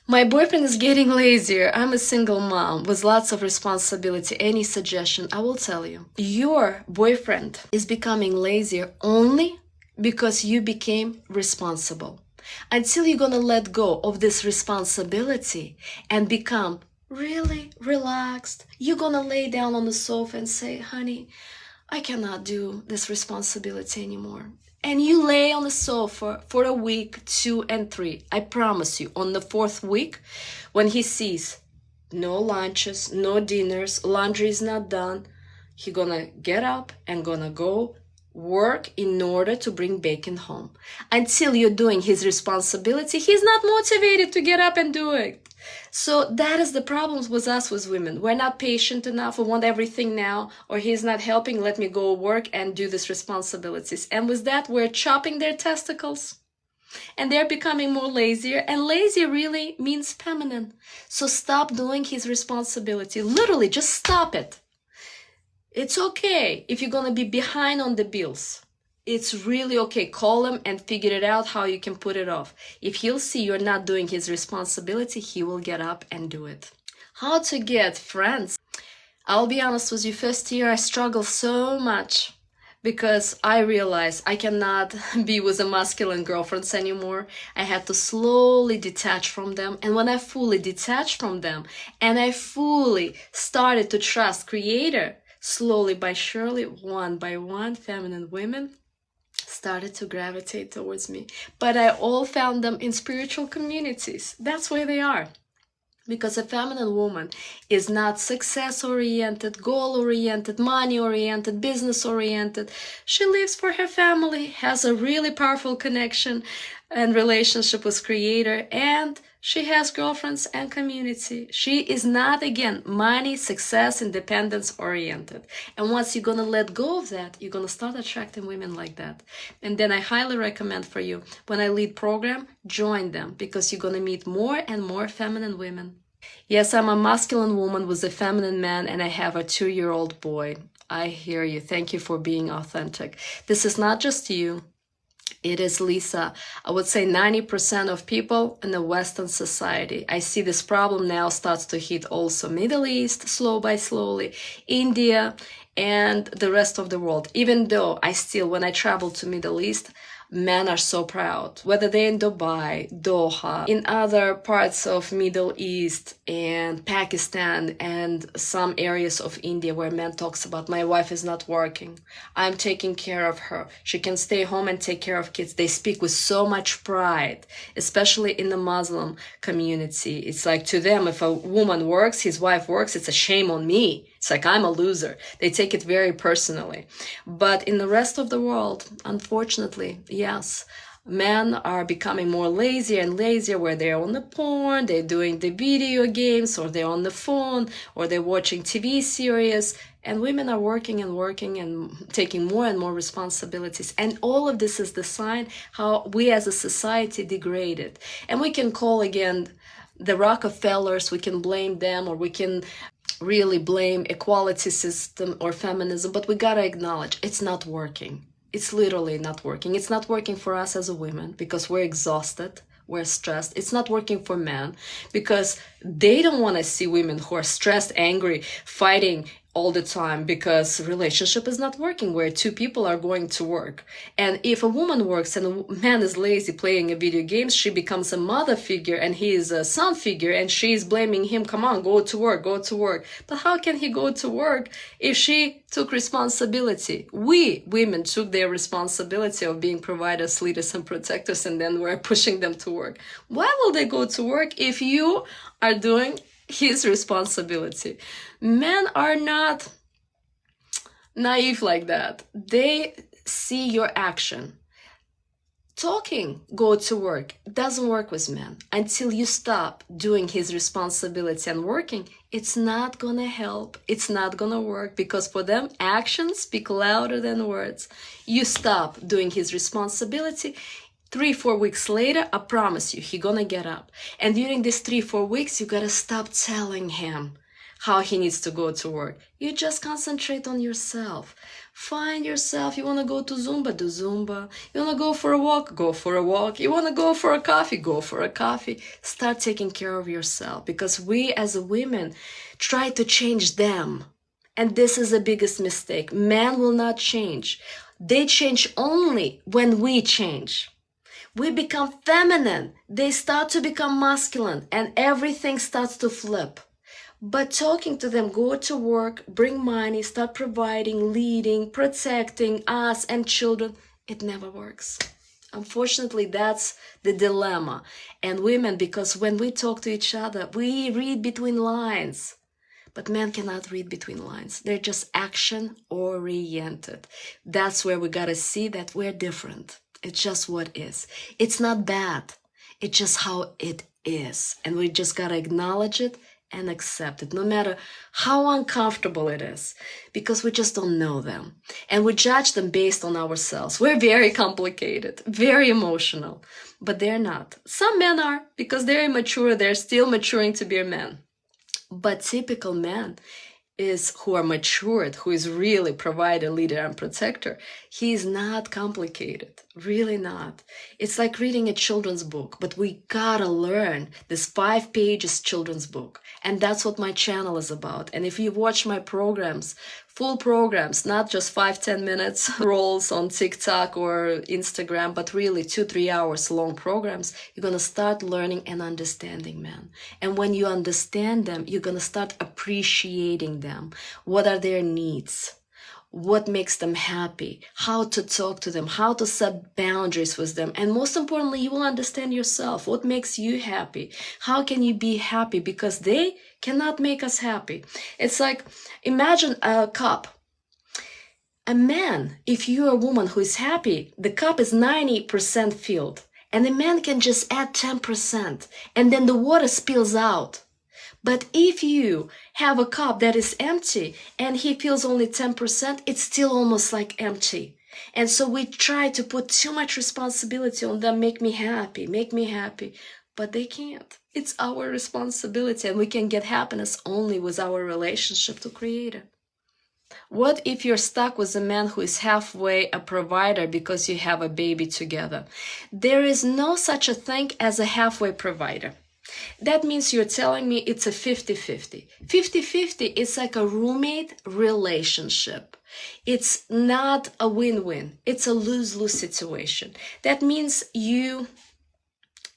My boyfriend is getting lazier. I'm a single mom with lots of responsibility. Any suggestion? I will tell you. Your boyfriend is becoming lazier only because you became responsible. Until you're gonna let go of this responsibility and become really relaxed, you're gonna lay down on the sofa and say, honey, I cannot do this responsibility anymore. And you lay on the sofa for a week, 2 and 3. I promise you, on the 4th week, when he sees no lunches, no dinners, laundry is not done, he gonna get up and gonna go work in order to bring bacon home. Until you're doing his responsibility, he's not motivated to get up and do it. So that is the problems with us with women. We're not patient enough. We want everything now, or he's not helping. Let me go work and do these responsibilities. And with that, we're chopping their testicles. And they're becoming more lazier. And lazy really means feminine. So stop doing his responsibility. Literally, just stop it. It's okay if you're gonna be behind on the bills. It's really okay. Call him and figure it out how you can put it off. If he'll see you're not doing his responsibility, he will get up and do it. How to get friends? I'll be honest with you, first year I struggled so much because I realized I cannot be with the masculine girlfriends anymore. I had to slowly detach from them. And when I fully detached from them and I fully started to trust Creator, slowly but surely, one by one, feminine women started to gravitate towards me. But I all found them in spiritual communities. That's where they are. Because a feminine woman is not success-oriented, goal-oriented, money-oriented, business-oriented. She lives for her family, has a really powerful connection and relationship with Creator, and she has girlfriends and community. She is not, again, money, success, independence oriented. And once you're going to let go of that, you're going to start attracting women like that. And then I highly recommend for you, when I lead program, join them, because you're going to meet more and more feminine women. Yes, I'm a masculine woman with a feminine man, and I have a 2-year-old boy. I hear you. Thank you for being authentic. This is not just you. It is Lisa. I would say 90% of people in the Western society. I see this problem now starts to hit also Middle East, slow by slowly, India, and the rest of the world. Even though I still, when I travel to Middle East, men are so proud, whether they're in Dubai, Doha, in other parts of Middle East and Pakistan and some areas of India where men talks about, my wife is not working, I'm taking care of her, she can stay home and take care of kids. They speak with so much pride, especially in the Muslim community. It's like, to them, if a woman works, his wife works, it's a shame on me. It's like, I'm a loser. They take it very personally. But in the rest of the world, unfortunately, yes, men are becoming more lazy and lazier, where they're on the porn, they're doing the video games, or they're on the phone, or they're watching TV series. And women are working and taking more and more responsibilities. And all of this is the sign how we as a society degraded. And we can call again the Rockefellers, we can blame them, or we can really blame equality system or feminism, but we gotta acknowledge it's not working. It's literally not working. It's not working for us as a women because we're exhausted, we're stressed. It's not working for men because they don't want to see women who are stressed, angry, fighting all the time, because relationship is not working where two people are going to work. And if a woman works and a man is lazy playing a video games, she becomes a mother figure and he is a son figure, and she's blaming him, come on, go to work, go to work. But how can he go to work if she took responsibility? We women took their responsibility of being providers, leaders, and protectors, and then we're pushing them to work. Why will they go to work if you are doing his responsibility? Men are not naive like that. They see your action. Talking, go to work, doesn't work with men. Until you stop doing his responsibility and working, it's not gonna help. It's not gonna work, because for them, actions speak louder than words. You stop doing his responsibility, 3-4 weeks later, I promise you, he gonna get up. And during these 3-4 weeks, you gotta stop telling him how he needs to go to work. You just concentrate on yourself. Find yourself. You want to go to Zumba, do Zumba. You want to go for a walk, go for a walk. You want to go for a coffee, go for a coffee. Start taking care of yourself, because we as women try to change them. And this is the biggest mistake. Men will not change. They change only when we change. We become feminine. They start to become masculine, and everything starts to flip. But talking to them, go to work, bring money, start providing, leading, protecting us and children, it never works. Unfortunately, that's the dilemma. And women, because when we talk to each other, we read between lines. But men cannot read between lines. They're just action-oriented. That's where we gotta see that we're different. It's just what is. It's not bad. It's just how it is. And we just gotta acknowledge it and accept it, no matter how uncomfortable it is, because we just don't know them. And we judge them based on ourselves. We're very complicated, very emotional, but they're not. Some men are, because they're immature, they're still maturing to be a man. But typical men is who are matured, who is really provider, leader, and protector. He is not complicated, really not. It's like reading a children's book, but we gotta learn this 5 pages children's book. And that's what my channel is about. And if you watch my programs, full programs, not just 5-10 minutes rolls on TikTok or Instagram, but really 2-3 hours long programs, you're gonna start learning and understanding men. And when you understand them, you're gonna start appreciating them. What are their needs? What makes them happy, how to talk to them, how to set boundaries with them. And most importantly, you will understand yourself. What makes you happy? How can you be happy? Because they cannot make us happy. It's like, imagine a cup. A man, if you're a woman who is happy, the cup is 90% filled. And a man can just add 10%. And then the water spills out. But if you have a cup that is empty and he feels only 10%, it's still almost like empty. And so we try to put too much responsibility on them, make me happy, but they can't. It's our responsibility, and we can get happiness only with our relationship to Creator. What if you're stuck with a man who is halfway a provider because you have a baby together? There is no such a thing as a halfway provider. That means you're telling me it's a 50-50. 50-50 is like a roommate relationship. It's not a win-win. It's a lose-lose situation. That means you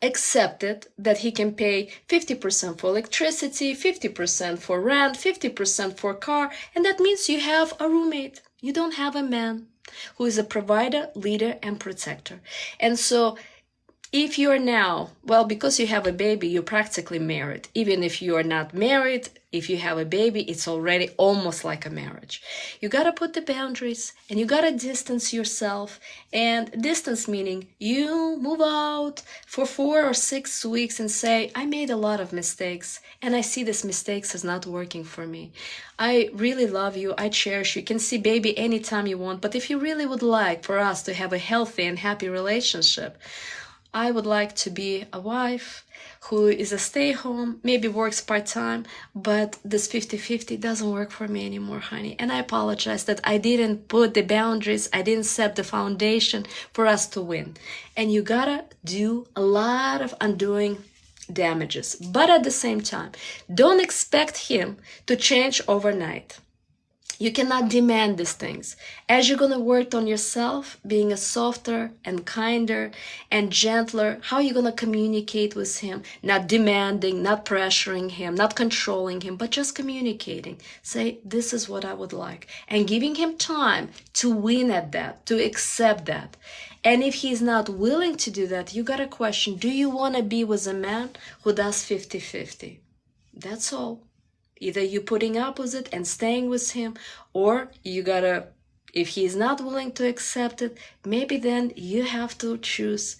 accepted that he can pay 50% for electricity, 50% for rent, 50% for car, and that means you have a roommate. You don't have a man who is a provider, leader, and protector. And so if you're now, well, because you have a baby, you're practically married. Even if you are not married, if you have a baby, it's already almost like a marriage. You gotta put the boundaries, and you gotta distance yourself. And distance meaning you move out for 4 or 6 weeks and say, I made a lot of mistakes, and I see these mistakes as not working for me. I really love you. I cherish you. You can see baby anytime you want. But if you really would like for us to have a healthy and happy relationship, I would like to be a wife who is a stay-home, maybe works part-time, but this 50-50 doesn't work for me anymore, honey. And I apologize that I didn't put the boundaries, I didn't set the foundation for us to win. And you gotta do a lot of undoing damages. But at the same time, don't expect him to change overnight. You cannot demand these things. As you're going to work on yourself, being a softer and kinder and gentler, how are you going to communicate with him? Not demanding, not pressuring him, not controlling him, but just communicating. Say, this is what I would like. And giving him time to win at that, to accept that. And if he's not willing to do that, you got to question, do you want to be with a man who does 50-50? That's all. Either you putting up with it and staying with him, or you gotta, if he's not willing to accept it, maybe then you have to choose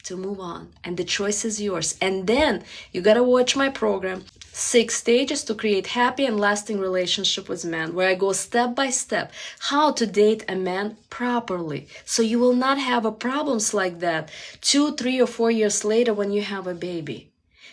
to move on. And the choice is yours. And then you gotta watch my program, 6 Stages to Create Happy and Lasting Relationship with Men, where I go step by step how to date a man properly. So you will not have a problems like that 2, 3, or 4 years later when you have a baby.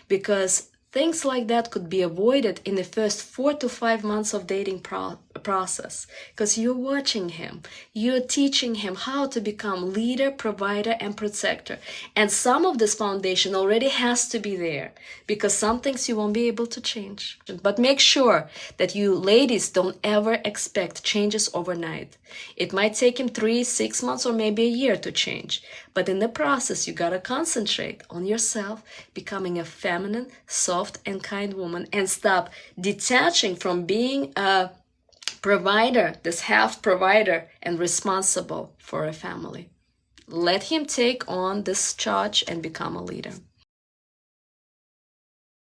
Because Things like that could be avoided in the first 4 to 5 months of dating process, because you're watching him, you're teaching him how to become leader, provider, and protector. And some of this foundation already has to be there, because some things you won't be able to change. But make sure that you ladies don't ever expect changes overnight. It might take him 3, 6 months, or maybe a year to change. But in the process, you gotta concentrate on yourself, becoming a feminine, soft, and kind woman, and stop detaching from being a provider, this half provider, and responsible for a family. Let him take on this charge and become a leader.